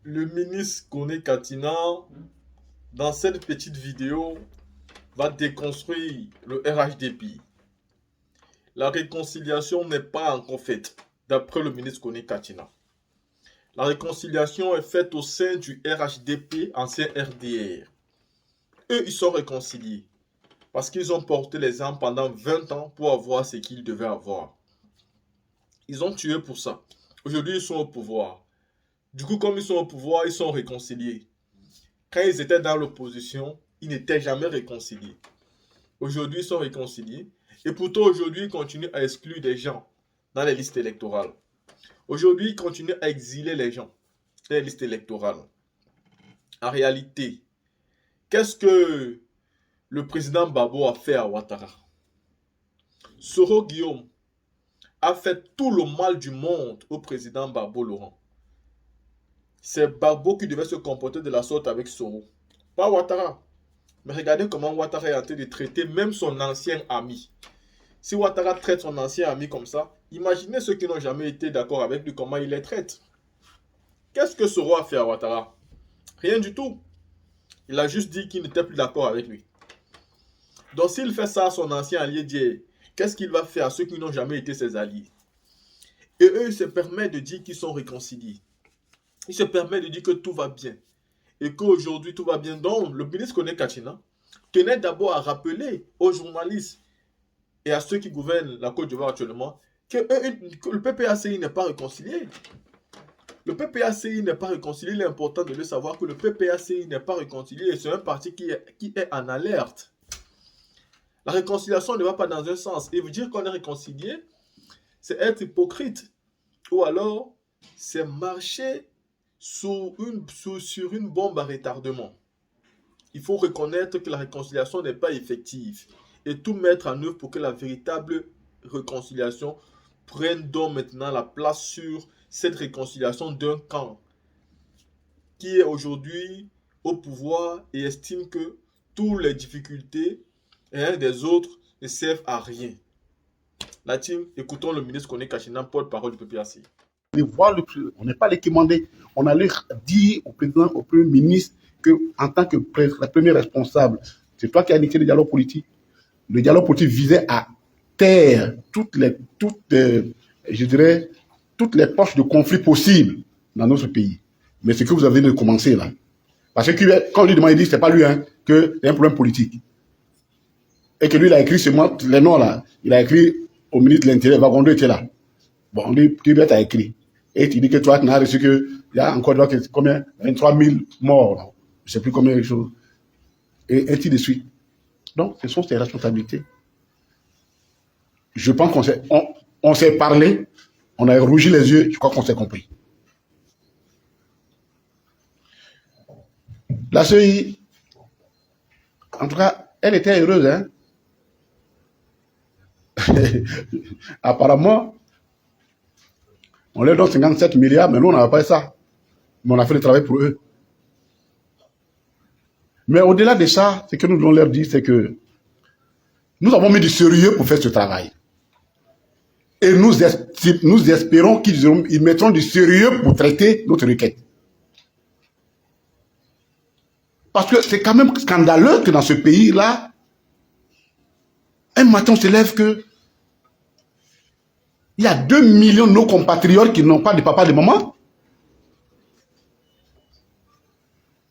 Le ministre Kone Katina, dans cette petite vidéo, va déconstruire le RHDP. La réconciliation n'est pas encore faite, d'après le ministre Kone Katina. La réconciliation est faite au sein du RHDP, ancien RDR. Eux, ils sont réconciliés parce qu'ils ont porté les armes pendant 20 ans pour avoir ce qu'ils devaient avoir. Ils ont tué pour ça. Aujourd'hui, ils sont au pouvoir. Du coup, comme ils sont au pouvoir, ils sont réconciliés. Quand ils étaient dans l'opposition, ils n'étaient jamais réconciliés. Aujourd'hui, ils sont réconciliés. Et pourtant, aujourd'hui, ils continuent à exclure des gens dans les listes électorales. Aujourd'hui, ils continuent à exiler les gens dans les listes électorales. En réalité, qu'est-ce que le président Babo a fait à Ouattara? Soro Guillaume a fait tout le mal du monde au président Babo Laurent. C'est Babo qui devait se comporter de la sorte avec Soro, pas Ouattara. Mais regardez comment Ouattara est en train de traiter même son ancien ami. Si Ouattara traite son ancien ami comme ça, imaginez ceux qui n'ont jamais été d'accord avec lui, comment il les traite. Qu'est-ce que Soro a fait à Ouattara? Rien du tout. Il a juste dit qu'il n'était plus d'accord avec lui. Donc s'il fait ça à son ancien allié Dieu, qu'est-ce qu'il va faire à ceux qui n'ont jamais été ses alliés? Et eux, ils se permettent de dire qu'ils sont réconciliés. Ils se permettent de dire que tout va bien. Et qu'aujourd'hui, tout va bien. Donc, le ministre Kone Katina tenait d'abord à rappeler aux journalistes et à ceux qui gouvernent la Côte d'Ivoire actuellement que le PPACI n'est pas réconcilié. Le PPACI n'est pas réconcilié. Il est important de le savoir que le PPACI n'est pas réconcilié. C'est un parti qui est en alerte. La réconciliation ne va pas dans un sens. Et vous dire qu'on est réconcilié, c'est être hypocrite. Ou alors, c'est marcher sur une bombe à retardement. Il faut reconnaître que la réconciliation n'est pas effective et tout mettre en œuvre pour que la véritable réconciliation prenne donc maintenant la place sur cette réconciliation d'un camp qui est aujourd'hui au pouvoir et estime que toutes les difficultés des autres ne servent à rien. La team, écoutons le ministre Kone Katina, porte-parole du PPAC. On n'est pas les commander. On allait dire au président, au premier ministre, que en tant que la première responsable, c'est toi qui as initié le dialogue politique. Le dialogue politique visait à taire toutes les poches de conflits possibles dans notre pays. Mais ce que vous avez de commencer là. Parce que quand on lui demande, il dit que ce n'est pas lui, hein, qu'il y a un problème politique. Et que lui, il a écrit sur moi, les noms là. Il a écrit au ministre de l'Intérieur, Vagondo était là. Bon, lui, Tibet a écrit. Et tu dis que toi, tu n'as reçu qu'il y a encore combien 23 000 morts. Non? Je ne sais plus combien de choses. Et ainsi de suite. Donc, ce sont ses responsabilités. Je pense qu'on s'est parlé, on a rougi les yeux, je crois qu'on s'est compris. La CEI, en tout cas, elle était heureuse. Hein? Apparemment, on leur donne 57 milliards, mais nous, on n'avait pas ça. Mais on a fait le travail pour eux. Mais au-delà de ça, ce que nous devons leur dire, c'est que nous avons mis du sérieux pour faire ce travail. Et nous espérons qu'ils mettront du sérieux pour traiter notre requête. Parce que c'est quand même scandaleux que dans ce pays-là, un matin on se lève que il y a 2 millions de nos compatriotes qui n'ont pas de papa et de maman.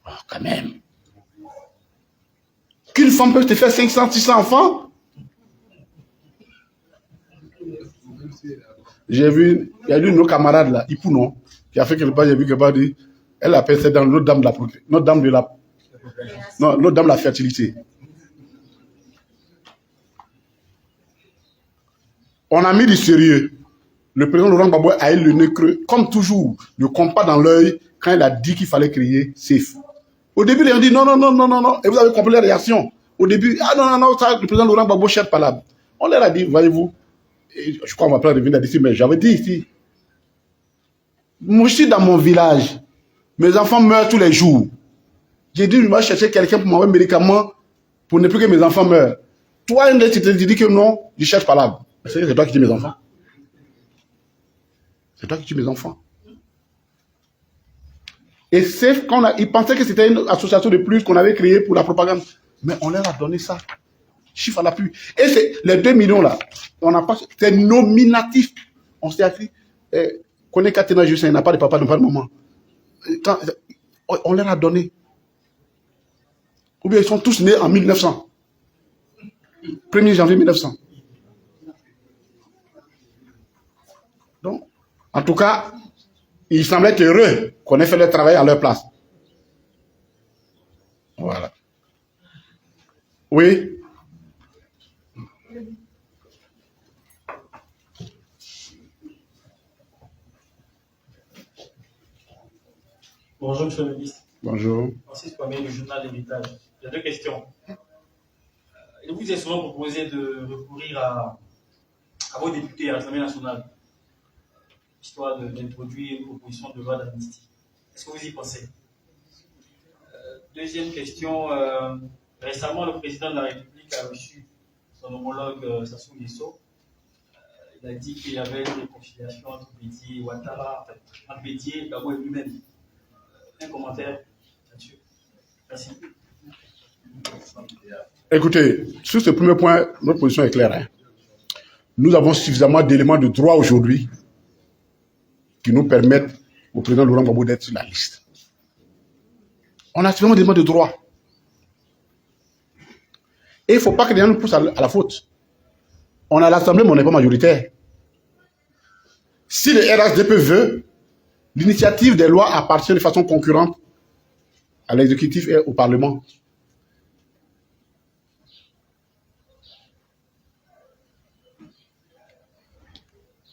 Oh, quand même. Qu'une femme peut te faire 500, 600 enfants. J'ai vu, il y a une de nos camarades là, Ipounon, qui a fait quelque part, j'ai vu quelque part, elle appelle ça dans notre dame de la fertilité. On a mis du sérieux. Le président Laurent Gbagbo a eu le nez creux, comme toujours, le compas dans l'œil, quand il a dit qu'il fallait créer SAFE. Au début, ils ont dit non, non, non, non, non, non. Et vous avez compris les réactions. Au début, ah non, non, non, ça, le président Laurent Gbagbo cherche pas là. On leur a dit, voyez-vous, je crois qu'on va pas revenir d'ici, mais j'avais dit ici, moi je suis dans mon village, mes enfants meurent tous les jours. J'ai dit, je vais chercher quelqu'un pour m'envoyer un médicament pour ne plus que mes enfants meurent. Toi, tu te dis que non, je cherche pas là. C'est toi qui tues mes enfants. C'est toi qui tues mes enfants. Et c'est quand ils pensaient que c'était une association de plus qu'on avait créée pour la propagande. Mais on leur a donné ça. Chiffre à l'appui. Et c'est les 2 millions là, on n'a pas, c'est nominatif. On s'est écrit, connaît Katina Jussin, il n'a pas de papa, il n'a pas de maman. Quand, on leur a donné. Ou bien ils sont tous nés en 1900. 1er janvier 1900. Donc, en tout cas, ils semblaient heureux qu'on ait fait le travail à leur place. Voilà. Oui. Bonjour, monsieur le ministre. Bonjour. Francis Kwame du journal L'Héritage. Il y a 2 questions. Il vous est souvent proposé de recourir à vos députés à l'Assemblée nationale, histoire d'introduire une proposition de loi d'amnistie. Est-ce que vous y pensez? Deuxième question. Récemment, le président de la République a reçu son homologue Sassou Nguesso. Il a dit qu'il y avait une réconciliation entre Bédié et Ouattara, entre Bédié, Gbagbo et lui-même. Un commentaire là-dessus. Merci. Écoutez, sur ce premier point, notre position est claire. Hein. Nous avons suffisamment d'éléments de droit aujourd'hui qui nous permettent au président Laurent Gbagbo d'être sur la liste. On a suffisamment d'éléments de droit. Et il ne faut pas que les gens nous poussent à la faute. On a l'Assemblée, mais on n'est pas majoritaire. Si le RHDP veut, l'initiative des lois appartient de façon concurrente à l'exécutif et au Parlement.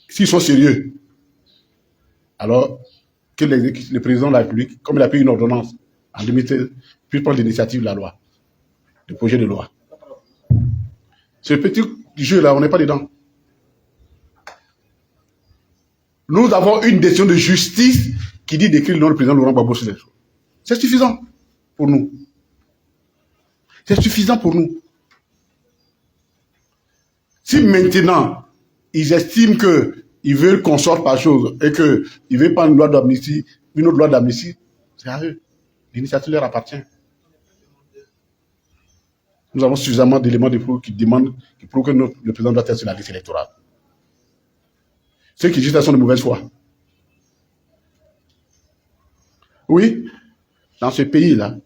S'ils sont sérieux, alors que le président de la République, comme il a pris une ordonnance en 2016, puisse prendre l'initiative de la loi, du projet de loi. Ce petit jeu-là, on n'est pas dedans. Nous avons une décision de justice qui dit d'écrire le nom du président Laurent Gbagbo sur les choses. C'est suffisant pour nous. C'est suffisant pour nous. Si maintenant, ils estiment qu'ils veulent qu'on sorte par chose et qu'ils ne veulent pas une loi d'amnistie, une autre loi d'amnistie, c'est à eux. L'initiative leur appartient. Nous avons suffisamment d'éléments de preuve qui prouvent que le président doit être sur la liste électorale. Ceux qui disent qu'ils sont de mauvaise foi. Oui, dans ce pays-là,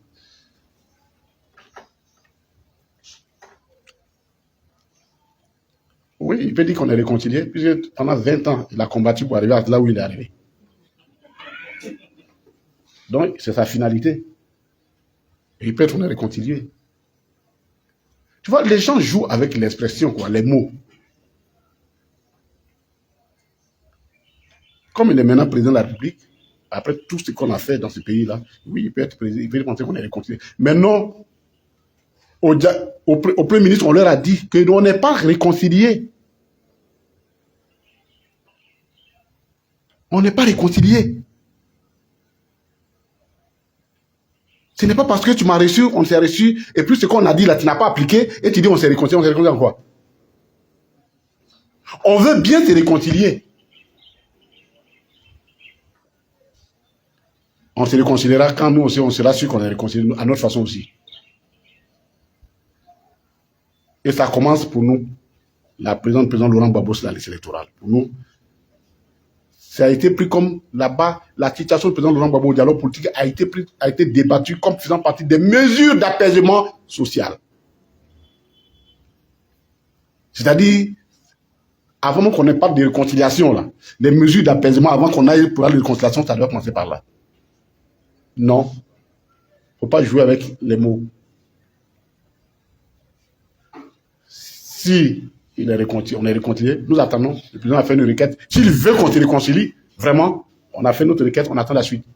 oui, il peut dire qu'on est réconcilié, puisque pendant 20 ans, il a combattu pour arriver à là où il est arrivé. Donc, c'est sa finalité. Et il peut être qu'on est réconcilié. Tu vois, les gens jouent avec l'expression, quoi, les mots. Comme il est maintenant président de la République, après tout ce qu'on a fait dans ce pays-là, oui, il peut être président, il peut penser qu'on est réconcilié. Mais non, au Premier ministre, on leur a dit que on n'est pas réconcilié. On n'est pas réconcilié. Ce n'est pas parce que tu m'as reçu, on s'est reçu, et puis ce qu'on a dit là, tu n'as pas appliqué, et tu dis on s'est réconcilié en quoi? On veut bien se réconcilier. On se réconciliera quand nous aussi, on sera sûr qu'on est réconcilié à notre façon aussi. Et ça commence pour nous, le président Laurent Gbagbo sur la liste électorale. Pour nous, ça a été pris comme là-bas, la situation du président Laurent Gbagbo au dialogue politique a été débattue comme faisant partie des mesures d'apaisement social. C'est-à-dire, avant qu'on n'ait pas de réconciliation, là, les mesures d'apaisement, avant qu'on aille pour la réconciliation, ça doit commencer par là. Non. Il ne faut pas jouer avec les mots. Si on est réconcilié, nous attendons. Le président a fait une requête. S'il veut qu'on se réconcilie, vraiment, on a fait notre requête, on attend la suite.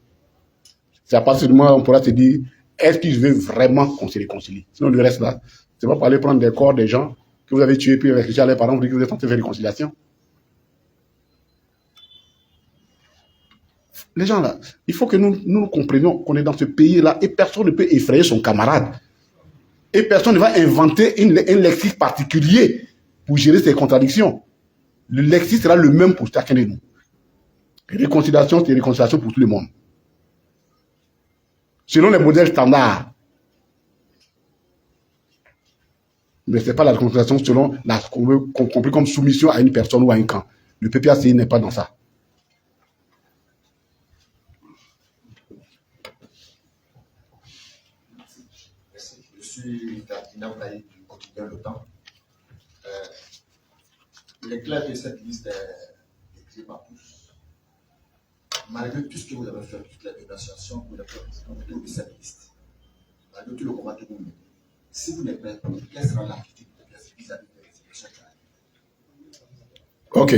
C'est à partir du moment où on pourra se dire, est-ce qu'il veut vraiment qu'on se réconcilie? Sinon, le reste là, c'est pas pour aller prendre des corps des gens que vous avez tués, puis réfléchir à leurs parents, vous dites que vous êtes tenté de faire réconciliation. Les gens là, il faut que nous comprenions qu'on est dans ce pays-là et personne ne peut effrayer son camarade. Et personne ne va inventer un lexique particulier pour gérer ces contradictions. Le lexique sera le même pour chacun de nous. Réconciliation, c'est réconciliation pour tout le monde. selon les modèles standards. Mais ce n'est pas la déconcentration selon la compris comme soumission à une personne ou à un camp. Le PPACI n'est pas dans ça. Je suis Cardinal Naïf du quotidien Le Temps. Il est clair que cette liste est écrite par tous. Malgré tout ce que vous avez fait, toutes les dénonciations que vous avez faites autour de cette liste, malgré tout le combat que vous menez, si vous n'êtes pas impliqué, quelle sera l'attitude vis-à-vis des élections qui arrivent? Ok.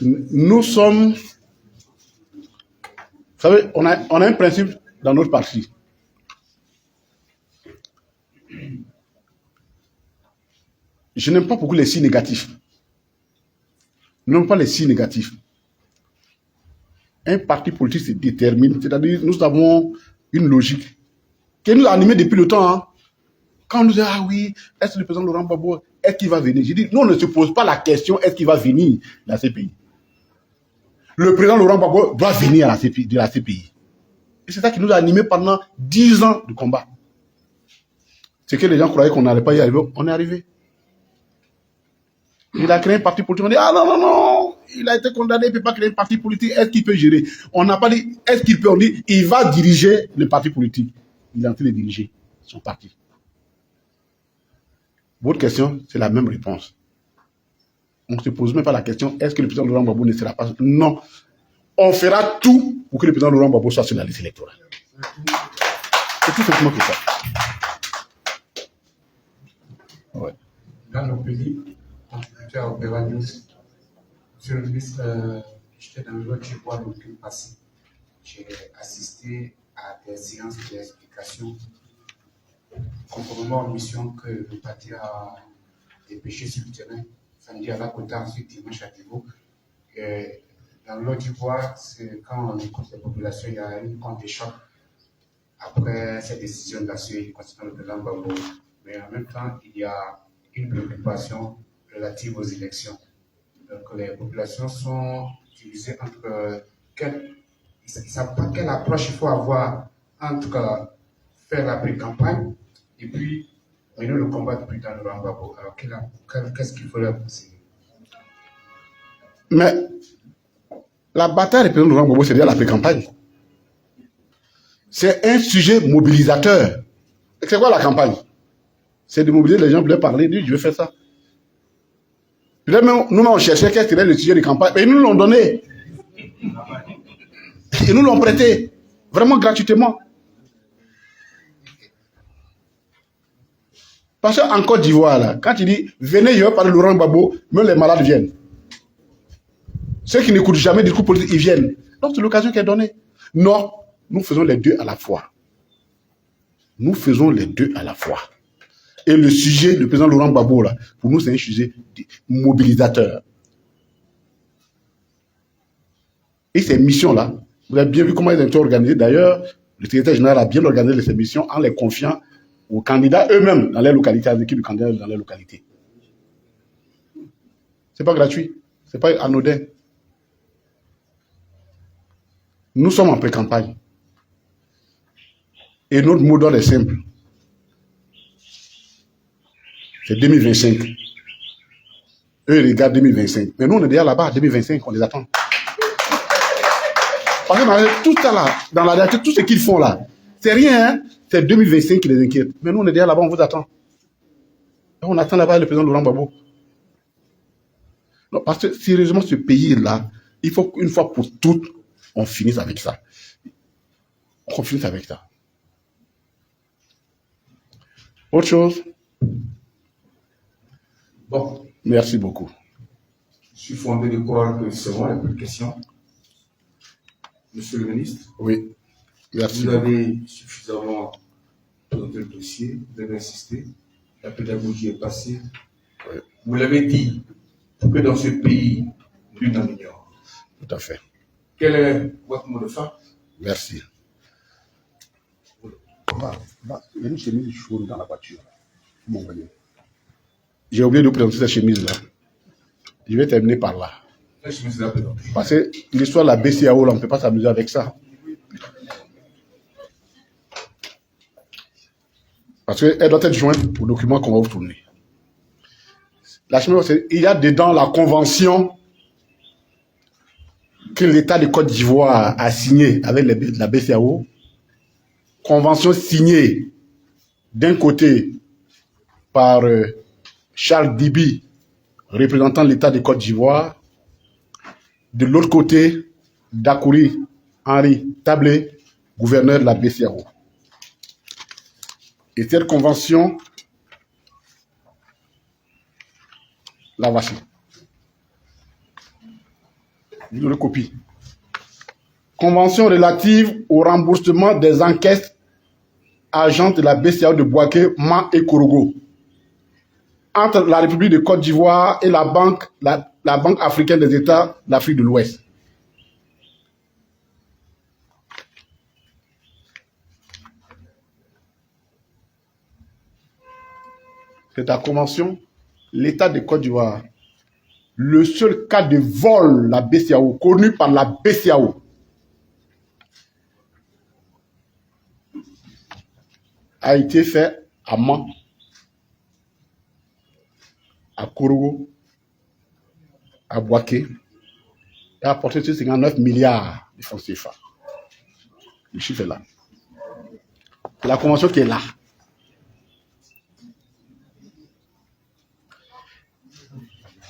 Nous sommes... Vous savez, on a un principe dans notre parti. Je n'aime pas beaucoup les signes négatifs. Nous n'aimons pas les signes négatifs. Un parti politique se détermine, c'est-à-dire nous avons une logique qui nous a animés depuis le temps. Hein. Quand on nous dit, ah oui, est-ce que le président Laurent Gbagbo, est-ce qu'il va venir? Je dis, nous, on ne se pose pas la question, est-ce qu'il va venir dans ces pays? Le président Laurent Gbagbo doit venir de la CPI. Et c'est ça qui nous a animés pendant 10 ans de combat. C'est que les gens croyaient qu'on n'allait pas y arriver, on est arrivé. Il a créé un parti politique, on dit, ah non, non, non, il a été condamné, il ne peut pas créer un parti politique, est-ce qu'il peut gérer? On n'a pas dit, est-ce qu'il peut, on dit, il va diriger le parti politique. Il est en train de diriger son parti. Votre question, c'est la même réponse. On ne se pose même pas la question, est-ce que le président Laurent Gbagbo ne sera pas... Non. On fera tout pour que le président Laurent Gbagbo soit sur la liste électorale. C'est tout simplement que ça. Ouais. Dans nos pays, contributeur à Opéra News, monsieur le ministre, j'étais dans le lot du bois le week-end passé. J'ai assisté à des séances d'explication conformément aux missions que le parti a dépêchées sur le terrain, samedi à Lakota, ensuite dimanche à Divo. Dans le lot du bois, c'est quand on écoute les populations, il y a une compte de choc après cette décision d'assurer concernant le président Gbagbo. Mais en même temps, il y a une préoccupation relative aux élections. Donc les populations sont divisées entre ils ne savent pas quelle approche il faut avoir entre faire la pré-campagne et puis mener le combat depuis dans le Laurent Gbagbo. Alors qu'est-ce qu'il faut leur penser? Mais la bataille du président Laurent Gbagbo, c'est déjà la pré-campagne. C'est un sujet mobilisateur. Et c'est quoi la campagne? C'est de mobiliser les gens pour leur parler, dire je vais faire ça. Nous, on cherchait quel serait le sujet de campagne, mais ils nous l'ont donné. Ils nous l'ont prêté, vraiment gratuitement. Parce qu'en Côte d'Ivoire, là, quand il dit venez, je vais parler de Laurent Gbagbo, même les malades viennent. Ceux qui n'écoutent jamais le discours politique, ils viennent. Donc c'est l'occasion qui est donnée. Non, nous faisons les deux à la fois. Nous faisons les deux à la fois. Et le sujet du président Laurent Gbagbo, là, pour nous, c'est un sujet mobilisateur. Et ces missions-là, vous avez bien vu comment elles ont été organisées. D'ailleurs, le secrétaire général a bien organisé ces missions en les confiant aux candidats eux-mêmes dans les localités, à l'équipe de candidats dans les localités. Ce n'est pas gratuit, ce n'est pas anodin. Nous sommes en pré-campagne. Et notre mot d'ordre est simple. C'est 2025. Eux, ils regardent 2025. Mais nous, on est déjà là-bas, 2025, on les attend. Parce que tout ça là, dans la réalité, tout ce qu'ils font là, c'est rien, hein? C'est 2025 qui les inquiète. Mais nous, on est déjà là-bas, on vous attend. Et on attend là-bas le président Laurent Gbagbo. Non, parce que sérieusement, ce pays-là, il faut qu'une fois pour toutes, on finisse avec ça. On finisse avec ça. Autre chose? Bon, merci beaucoup. Je suis fondé de croire que c'est bon, il n'y a plus de questions. Monsieur le ministre, oui, merci. Vous avez suffisamment présenté le dossier, vous avez insisté, la pédagogie est passée. Oui. Vous l'avez dit, pour que dans ce pays, nul n'en ignore. Tout à fait. Quel est votre mot de fin? Merci. Il y a une chemise chaude dans la voiture. Vous m'envoyez. J'ai oublié de vous présenter cette chemise-là. Je vais terminer par là. Je me suis présenté. Parce que l'histoire de la BCAO, là, on ne peut pas s'amuser avec ça. Parce qu'elle doit être jointe au document qu'on va vous tourner. La chemin, il y a dedans la convention que l'État de Côte d'Ivoire a signée avec la BCAO. Convention signée d'un côté par Charles Dibi, représentant l'État de Côte d'Ivoire. De l'autre côté, Dakouri Henri Tablé, gouverneur de la BCAO. Et cette convention, la voici. Je vous le copie. Convention relative au remboursement des encaisses agentes de la BCAO de Bouaké, Man et Korogo entre la République de Côte d'Ivoire et la Banque africaine des États d'Afrique de l'Ouest. C'est la convention, l'État de Côte d'Ivoire, le seul cas de vol, la BCAO, connu par la BCAO, a été fait à Man, à Korogo, à Bouaké, et a apporté 59 milliards de francs CFA. Le chiffre est là. C'est la convention qui est là.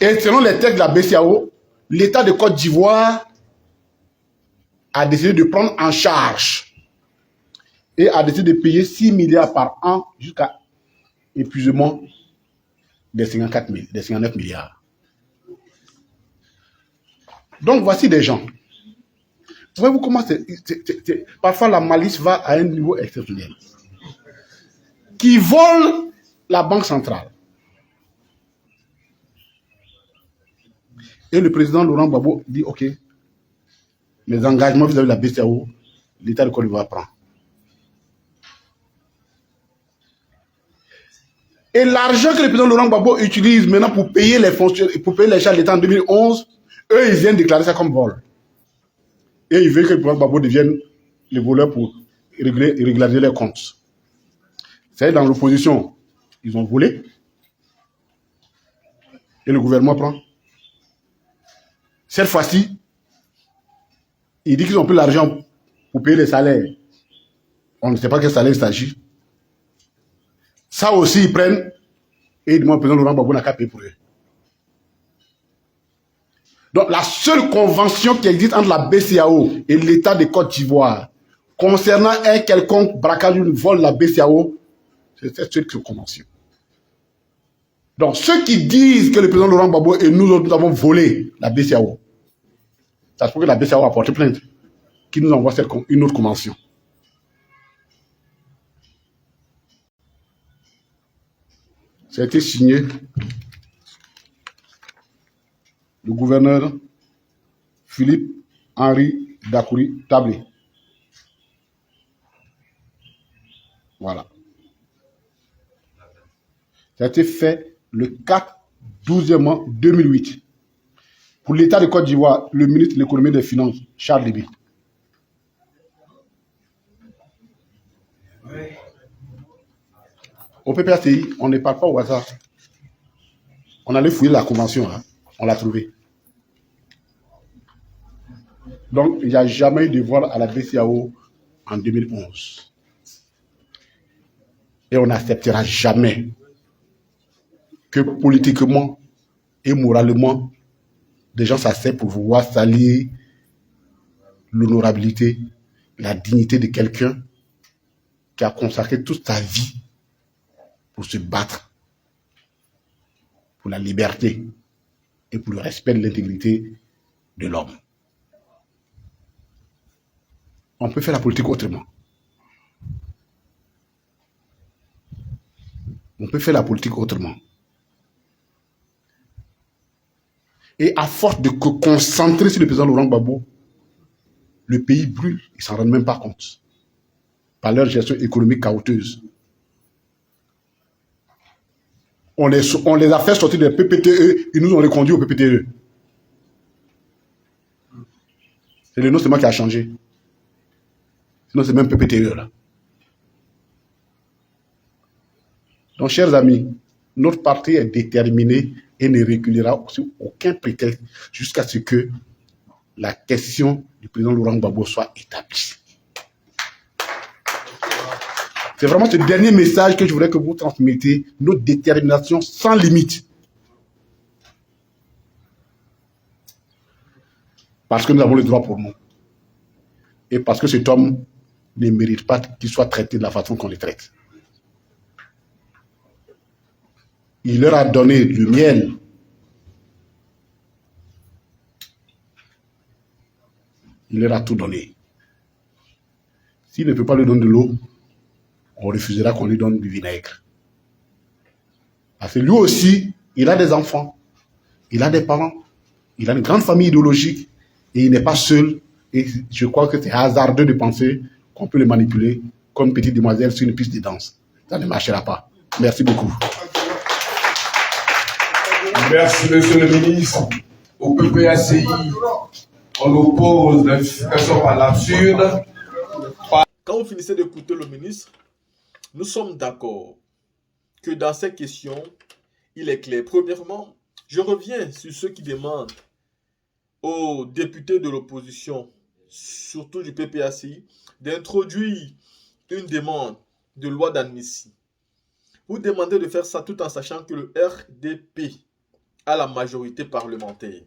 Et selon les textes de la BCAO, l'État de Côte d'Ivoire a décidé de prendre en charge et a décidé de payer 6 milliards par an jusqu'à épuisement des 59 milliards. Donc voici des gens. Voyez-vous comment parfois la malice va à un niveau exceptionnel. Qui volent la banque centrale. Et le président Laurent Gbagbo dit, OK, les engagements vis-à-vis de la BCAO, l'État de Côte d'Ivoire prend. Et l'argent que le président Laurent Gbagbo utilise maintenant pour payer les fonctionnaires, pour payer les charges de l'État en 2011, eux, ils viennent déclarer ça comme vol. Et ils veulent que le président Gbagbo devienne le voleur pour régulariser leurs comptes. C'est dans l'opposition, ils ont volé. Et le gouvernement prend. Cette fois-ci, il dit qu'ils ont pris l'argent pour payer les salaires. On ne sait pas quel salaire il s'agit. Ça aussi, ils prennent et ils demandent au président Laurent Gbagbo n'a qu'à payer pour eux. Donc, la seule convention qui existe entre la BCAO et l'État de Côte d'Ivoire concernant un quelconque braquage ou vol de la BCAO, c'est cette convention. Donc, ceux qui disent que le président Laurent Gbagbo et nous avons volé la BCAO, ça se peut que la BCAO a porté plainte, qui nous envoie une autre convention. Ça a été signé le gouverneur Philippe Henri Dakouri Tablé. Voilà. Ça a été fait le 4/12 2008. Pour l'État de Côte d'Ivoire, le ministre de l'économie et des finances, Charles Dibi. Au PPACI, on ne parle pas au hasard. On allait fouiller la convention, hein. On l'a trouvée. Donc, il n'y a jamais eu de vol à la BCAO en 2011. Et on n'acceptera jamais que politiquement et moralement, des gens s'acceptent pour vouloir salir l'honorabilité, la dignité de quelqu'un qui a consacré toute sa vie pour se battre pour la liberté et pour le respect de l'intégrité de l'homme. On peut faire la politique autrement. On peut faire la politique autrement. Et à force de concentrer sur le président Laurent Gbagbo, le pays brûle, ils ne s'en rendent même pas compte. Par leur gestion économique chaotique. On les a fait sortir des PPTE, ils nous ont reconduits au PPTE. C'est le nom seulement qui a changé. Sinon, c'est même PPTE là. Donc, chers amis, notre parti est déterminé et ne reculera sur aucun prétexte jusqu'à ce que la question du président Laurent Gbagbo soit établie. C'est vraiment ce dernier message que je voudrais que vous transmettez, notre détermination sans limite. Parce que nous avons le droit pour nous. Et parce que cet homme ne mérite pas qu'il soit traité de la façon qu'on le traite. Il leur a donné du miel. Il leur a tout donné. S'il ne peut pas lui donner de l'eau, on refusera qu'on lui donne du vinaigre. Parce que lui aussi, il a des enfants, il a des parents, il a une grande famille idéologique et il n'est pas seul. Et je crois que c'est hasardeux de penser qu'on peut le manipuler comme une petite demoiselle sur une piste de danse. Ça ne marchera pas. Merci beaucoup. Merci, monsieur le ministre. Au PPACI, on oppose la justification par l'absurde. Quand vous finissez d'écouter le ministre, nous sommes d'accord que dans ces questions, il est clair. Premièrement, je reviens sur ceux qui demandent aux députés de l'opposition, surtout du PPACI, d'introduire une demande de loi d'amnistie. Vous demandez de faire ça tout en sachant que le RDP a la majorité parlementaire.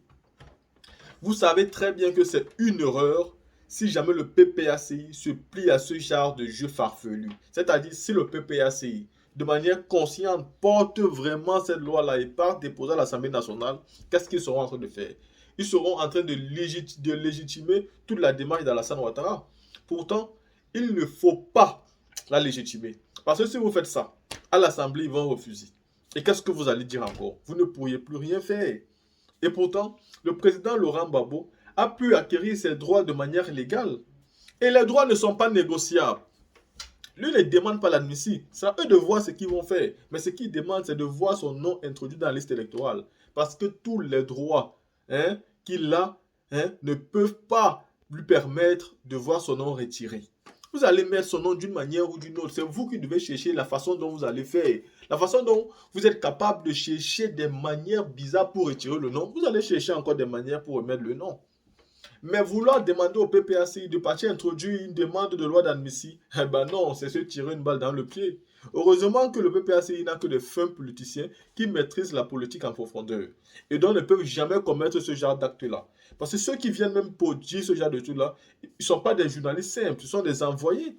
Vous savez très bien que c'est une erreur si jamais le PPACI se plie à ce genre de jeu farfelu. C'est-à-dire si le PPACI, de manière consciente, porte vraiment cette loi-là et part déposer à l'Assemblée nationale, qu'est-ce qu'ils seront en train de faire? Ils seront en train de légitimer toute la démarche d'Alassane Ouattara. Pourtant, il ne faut pas la légitimer. Parce que si vous faites ça, à l'Assemblée, ils vont refuser. Et qu'est-ce que vous allez dire encore? Vous ne pourriez plus rien faire. Et pourtant, le président Laurent Gbagbo a pu acquérir ses droits de manière légale. Et les droits ne sont pas négociables. Lui ne demande pas l'amnistie. C'est à eux de voir ce qu'ils vont faire. Mais ce qu'il demande, c'est de voir son nom introduit dans la liste électorale. Parce que tous les droits qu'il a ne peuvent pas lui permettre de voir son nom retiré. Vous allez mettre son nom d'une manière ou d'une autre. C'est vous qui devez chercher la façon dont vous allez faire. La façon dont vous êtes capable de chercher des manières bizarres pour retirer le nom. Vous allez chercher encore des manières pour remettre le nom. Mais vouloir demander au PPACI de partir introduire une demande de loi d'amnistie, eh ben non, c'est se tirer une balle dans le pied. Heureusement que le PPACI n'a que des fins politiciens qui maîtrisent la politique en profondeur et donc ne peuvent jamais commettre ce genre d'acte-là. Parce que ceux qui viennent même pour dire ce genre de truc-là, ils ne sont pas des journalistes simples, ce sont des envoyés.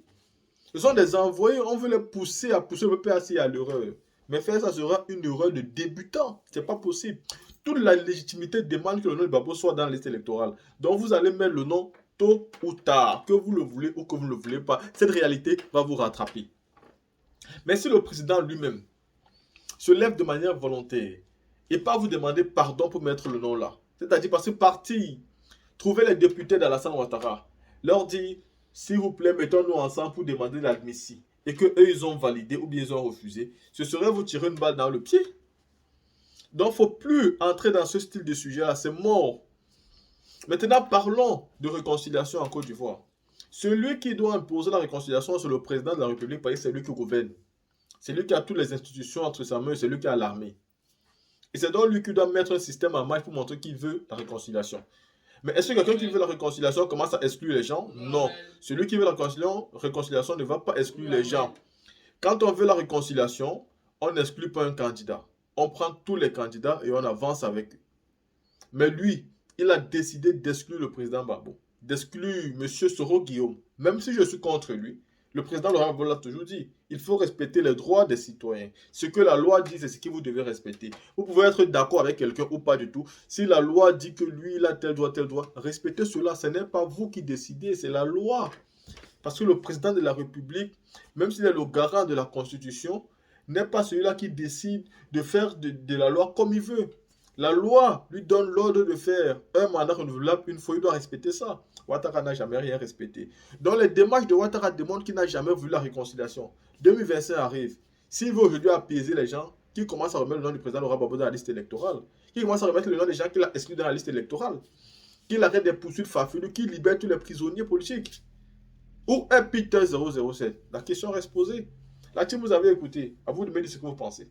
Ce sont des envoyés, on veut les pousser à pousser le PPACI à l'erreur. Mais faire ça sera une erreur de débutant. Ce n'est pas possible. Toute la légitimité demande que le nom de Gbagbo soit dans la liste électorale. Donc vous allez mettre le nom tôt ou tard, que vous le voulez ou que vous ne le voulez pas. Cette réalité va vous rattraper. Mais si le président lui-même se lève de manière volontaire et pas vous demander pardon pour mettre le nom là, c'est-à-dire parce que partir, trouver les députés d'Alassane Ouattara, leur dire s'il vous plaît, mettons-nous ensemble pour demander l'admission et qu'eux ils ont validé ou bien ils ont refusé, ce serait vous tirer une balle dans le pied. Donc, il ne faut plus entrer dans ce style de sujet-là, c'est mort. Maintenant, parlons de réconciliation en Côte d'Ivoire. Celui qui doit imposer la réconciliation, c'est le président de la République, parce que c'est lui qui gouverne. C'est lui qui a toutes les institutions entre sa main, c'est lui qui a l'armée. Et c'est donc lui qui doit mettre un système en marche pour montrer qu'il veut la réconciliation. Mais est-ce que quelqu'un qui veut la réconciliation commence à exclure les gens? Non. Celui qui veut la réconciliation ne va pas exclure les gens. Quand on veut la réconciliation, on n'exclut pas un candidat. On prend tous les candidats et on avance avec eux. Mais lui, il a décidé d'exclure le président Gbagbo, d'exclure M. Soro Guillaume. Même si je suis contre lui, le président Laurent Gbagbo l'a toujours dit, il faut respecter les droits des citoyens. Ce que la loi dit, c'est ce que vous devez respecter. Vous pouvez être d'accord avec quelqu'un ou pas du tout. Si la loi dit que lui, il a tel droit, respectez cela. Ce n'est pas vous qui décidez, c'est la loi. Parce que le président de la République, même s'il est le garant de la Constitution, n'est pas celui-là qui décide de faire de la loi comme il veut. La loi lui donne l'ordre de faire un mandat renouvelable une fois, il doit respecter ça. Ouattara n'a jamais rien respecté. Donc les démarches de Ouattara démontrent qu'il n'a jamais voulu la réconciliation. 2025 arrive. S'il veut aujourd'hui apaiser les gens, qui commence à remettre le nom du président Laurent Gbagbo dans la liste électorale, qui commence à remettre le nom des gens qu'il a exclus dans la liste électorale, qu'il arrête des poursuites farfelues, qu'il libère tous les prisonniers politiques. Où est Peter 007? La question reste posée. La team, vous avez écouté. À vous de me dire ce que vous pensez.